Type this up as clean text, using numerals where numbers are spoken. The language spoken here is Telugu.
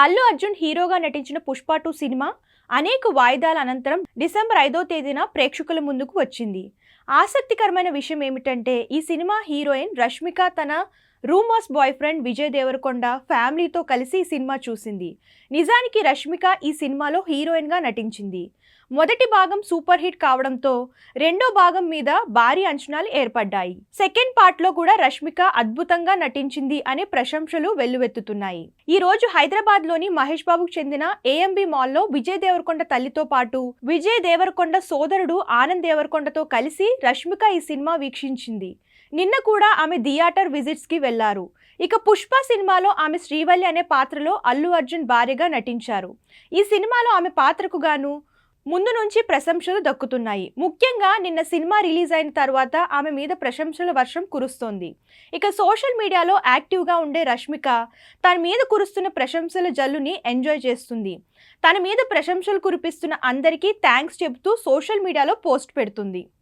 అల్లు అర్జున్ హీరోగా నటించిన పుష్ప 2 సినిమా అనేక వాయిదాల అనంతరం డిసెంబర్ 5వ తేదీన ప్రేక్షకుల ముందుకు వచ్చింది. ఆసక్తికరమైన విషయం ఏమిటంటే ఈ సినిమా హీరోయిన్ రష్మిక తన rumours boyfriend Vijay Deverakonda ఫ్యామిలీతో కలిసి ఈ సినిమా చూసింది. నిజానికి రష్మిక ఈ సినిమాలో హీరోయిన్గా నటించింది. మొదటి భాగం సూపర్ హిట్ కావడంతో రెండో భాగం మీద భారీ అంచనాలు ఏర్పడ్డాయి. సెకండ్ పార్ట్ లో కూడా రష్మిక అద్భుతంగా నటించింది అనే ప్రశంసలు వెల్లువెత్తుతున్నాయి. ఈ రోజు హైదరాబాద్ లోని మహేష్ బాబుకు చెందిన ఏఎంబి మాల్లో విజయ్ దేవరకొండ తల్లితో పాటు విజయ్ దేవరకొండ సోదరుడు ఆనంద్ దేవరకొండతో కలిసి రష్మిక ఈ సినిమా వీక్షించింది. నిన్న కూడా ఆమె థియేటర్ విజిట్స్ కి వెళ్లారు. ఇక పుష్ప సినిమాలో ఆమె శ్రీవల్లి అనే పాత్రలో అల్లు అర్జున్ భార్యగా నటించారు. ఈ సినిమాలో ఆమె పాత్రకు గాను ముందు నుంచి ప్రశంసలు దక్కుతున్నాయి. ముఖ్యంగా నిన్న సినిమా రిలీజ్ అయిన తర్వాత ఆమె మీద ప్రశంసల వర్షం కురుస్తోంది. ఇక సోషల్ మీడియాలో యాక్టివ్గా ఉండే రష్మిక తన మీద కురుస్తున్న ప్రశంసల జల్లుని ఎంజాయ్ చేస్తుంది. తన మీద ప్రశంసలు కురిపిస్తున్న అందరికీ థ్యాంక్స్ చెబుతూ సోషల్ మీడియాలో పోస్ట్ పెడుతుంది.